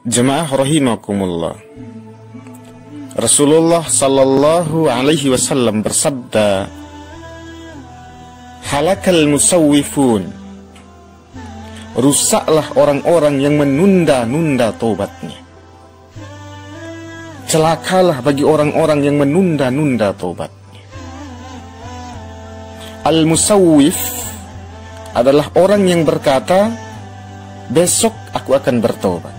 Jemaah rahimakumullah, Rasulullah sallallahu alaihi wasallam bersabda, halakal musawwifun, rusaklah orang-orang yang menunda-nunda taubatnya. Celakalah bagi orang-orang yang menunda-nunda taubatnya. Al-musawwif adalah orang yang berkata, besok aku akan bertobat,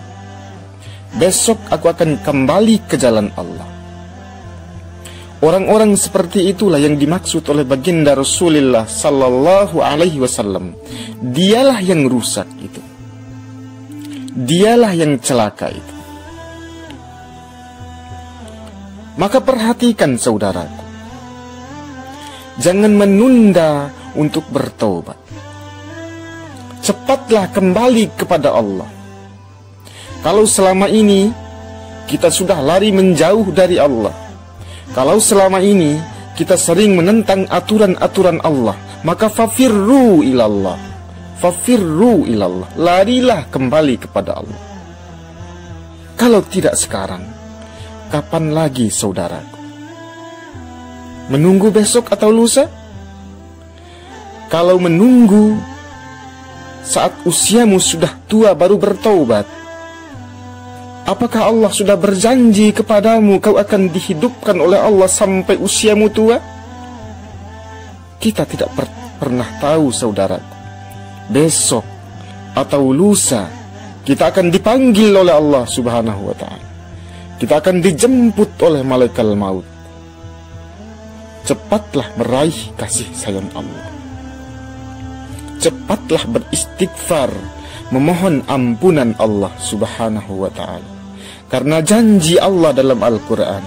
besok aku akan kembali ke jalan Allah. Orang-orang seperti itulah yang dimaksud oleh baginda Rasulullah sallallahu alaihi wasallam. Dialah yang rusak itu, dialah yang celaka itu. Maka perhatikan saudaraku, jangan menunda untuk bertaubat. Cepatlah kembali kepada Allah. Kalau selama ini kita sudah lari menjauh dari Allah, kalau selama ini kita sering menentang aturan-aturan Allah, maka fafirru ilallah, fafirru ilallah, larilah kembali kepada Allah. Kalau tidak sekarang, kapan lagi saudaraku? Menunggu besok atau lusa? Kalau menunggu saat usiamu sudah tua baru bertaubat, apakah Allah sudah berjanji kepadamu kau akan dihidupkan oleh Allah sampai usiamu tua? Kita tidak pernah tahu saudaraku, besok atau lusa kita akan dipanggil oleh Allah subhanahu wa ta'ala. Kita akan dijemput oleh malaikat maut. Cepatlah meraih kasih sayang Allah. Cepatlah beristighfar, memohon ampunan Allah subhanahu wa ta'ala. Karena janji Allah dalam Al-Quran,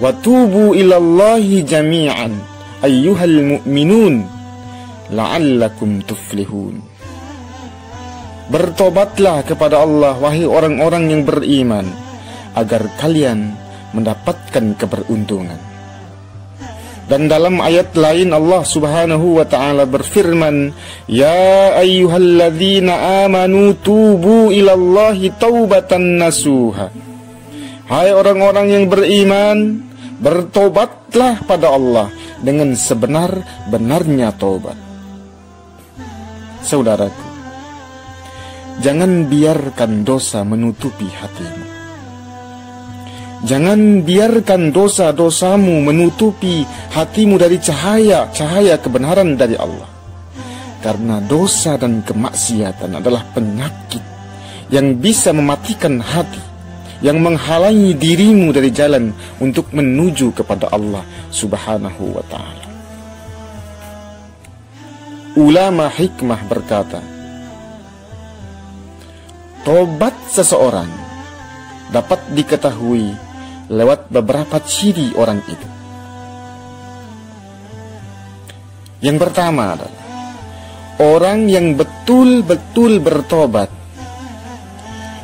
wa tubu ilallahi jami'an ayyuhal mu'minun la'allakum tuflihun. Bertobatlah kepada Allah wahai orang-orang yang beriman, agar kalian mendapatkan keberuntungan. Dan dalam ayat lain Allah subhanahu wa ta'ala berfirman, ya ayyuhalladzina amanu tubu ilallahi taubatan nasuha. Hai orang-orang yang beriman, bertobatlah pada Allah dengan sebenar-benarnya taubat. Saudaraku, jangan biarkan dosa menutupi hatimu. Jangan biarkan dosa-dosamu menutupi hatimu dari cahaya kebenaran dari Allah. Karena dosa dan kemaksiatan adalah penyakit yang bisa mematikan hati, yang menghalangi dirimu dari jalan untuk menuju kepada Allah subhanahu wa ta'ala. Ulama hikmah berkata, tobat seseorang dapat diketahui lewat beberapa ciri orang itu. Yang pertama adalah orang yang betul-betul bertobat,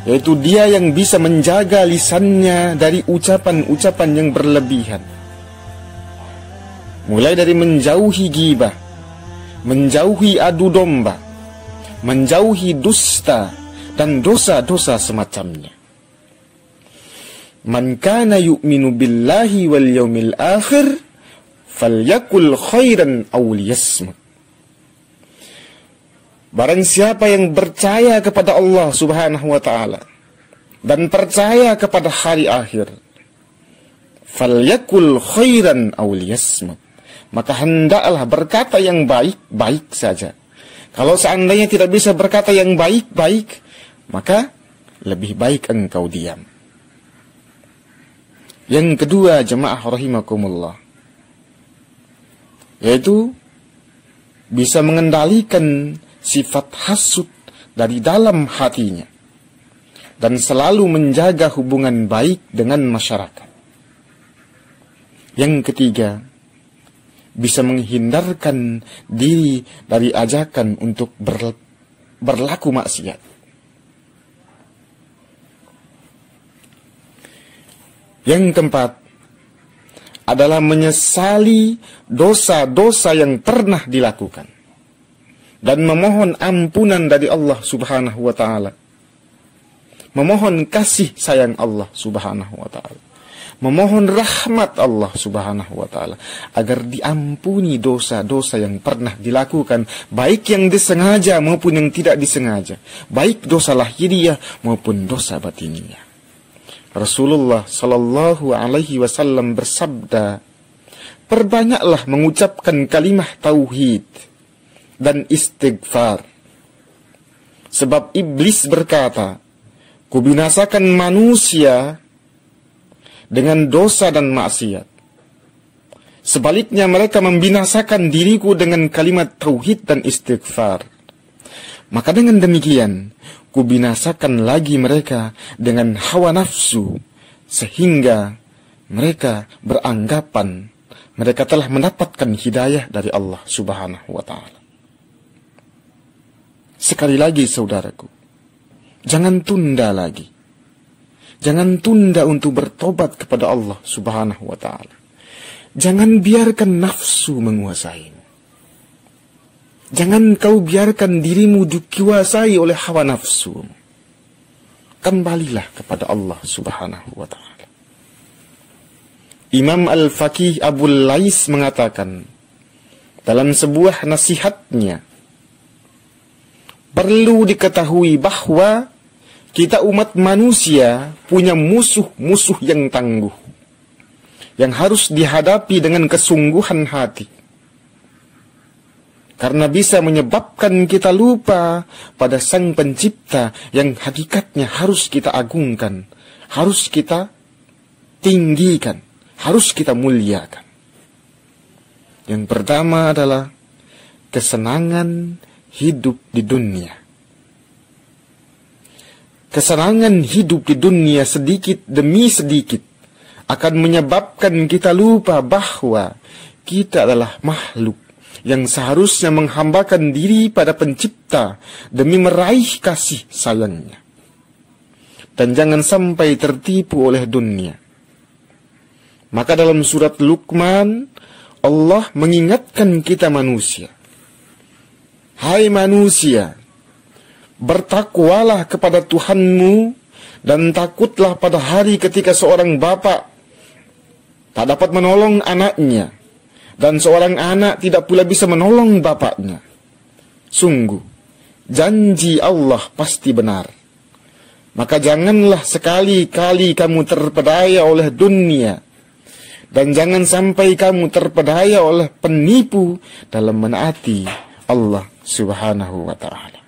yaitu dia yang bisa menjaga lisannya dari ucapan-ucapan yang berlebihan, mulai dari menjauhi ghibah, menjauhi adu domba, menjauhi dusta dan dosa-dosa semacamnya. Man kana yu'minu billahi wal yawmil akhir falyakul khairan aw liyasmut. Barang siapa yang percaya kepada Allah subhanahu wa ta'ala dan percaya kepada hari akhir, falyakul khairan aw liyasmut, maka hendaklah berkata yang baik-baik saja. Kalau seandainya tidak bisa berkata yang baik-baik, maka lebih baik engkau diam. Yang kedua, jemaah rahimakumullah, yaitu bisa mengendalikan sifat hasud dari dalam hatinya dan selalu menjaga hubungan baik dengan masyarakat. Yang ketiga, bisa menghindarkan diri dari ajakan untuk berlaku maksiat. Yang keempat adalah menyesali dosa-dosa yang pernah dilakukan dan memohon ampunan dari Allah subhanahu wa ta'ala. memohon kasih sayang Allah Subhanahu wa taala, memohon rahmat Allah Subhanahu wa taala agar diampuni dosa-dosa yang pernah dilakukan, baik yang disengaja maupun yang tidak disengaja, baik dosa lahiriah maupun dosa batiniah. Rasulullah sallallahu alaihi wasallam bersabda, perbanyaklah mengucapkan kalimah tauhid dan istighfar, sebab iblis berkata, kubinasakan manusia dengan dosa dan maksiat. Sebaliknya mereka membinasakan diriku dengan kalimat tauhid dan istighfar. Maka dengan demikian, kubinasakan lagi mereka dengan hawa nafsu, sehingga mereka beranggapan mereka telah mendapatkan hidayah dari Allah Subhanahu wa taala. Sekali lagi saudaraku, jangan tunda lagi. Jangan tunda untuk bertobat kepada Allah Subhanahu wa taala. Jangan biarkan nafsu menguasaimu. Jangan kau biarkan dirimu dikuasai oleh hawa nafsu. Kembalilah kepada Allah Subhanahu wa taala. Imam Al-Faqih Abul Lais mengatakan dalam sebuah nasihatnya, perlu diketahui bahwa kita umat manusia punya musuh-musuh yang tangguh, yang harus dihadapi dengan kesungguhan hati. Karena bisa menyebabkan kita lupa pada Sang Pencipta yang hakikatnya harus kita agungkan, harus kita tinggikan, harus kita muliakan. Yang pertama adalah kesenangan hidup di dunia. Kesenangan hidup di dunia sedikit demi sedikit akan menyebabkan kita lupa bahwa kita adalah makhluk yang seharusnya menghambakan diri pada Pencipta demi meraih kasih sayangnya. Dan jangan sampai tertipu oleh dunia. Maka dalam surat Luqman, Allah mengingatkan kita manusia. Hai manusia, bertakwalah kepada Tuhanmu dan takutlah pada hari ketika seorang bapak tak dapat menolong anaknya dan seorang anak tidak pula bisa menolong bapaknya. Sungguh, janji Allah pasti benar. Maka janganlah sekali-kali kamu terpedaya oleh dunia, dan jangan sampai kamu terpedaya oleh penipu dalam menaati Allah Subhanahu wa ta'ala.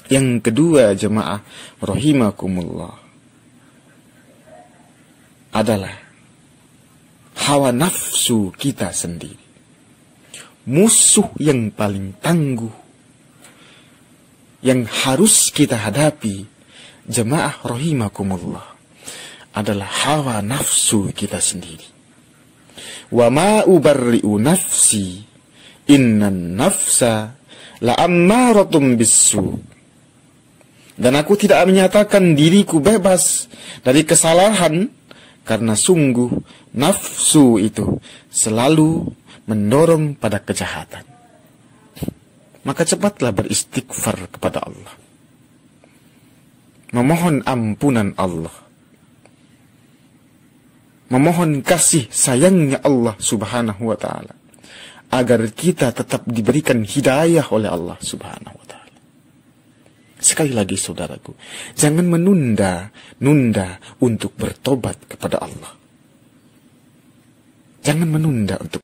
Yang kedua, jemaah rahimakumullah, adalah hawa nafsu kita sendiri. Musuh yang paling tangguh yang harus kita hadapi, jemaah rahimakumullah, adalah hawa nafsu kita sendiri. Wa ma ubarri'u nafsi, innan nafsa la'ammaratum bisu. Dan aku tidak menyatakan diriku bebas dari kesalahan, karena sungguh nafsu itu selalu mendorong pada kejahatan. Maka cepatlah beristighfar kepada Allah, memohon ampunan Allah, memohon kasih sayangnya Allah Subhanahu wa ta'ala, agar kita tetap diberikan hidayah oleh Allah Subhanahu wa ta'ala. Sekali lagi saudaraku, jangan menunda untuk bertobat kepada Allah. Jangan menunda untuk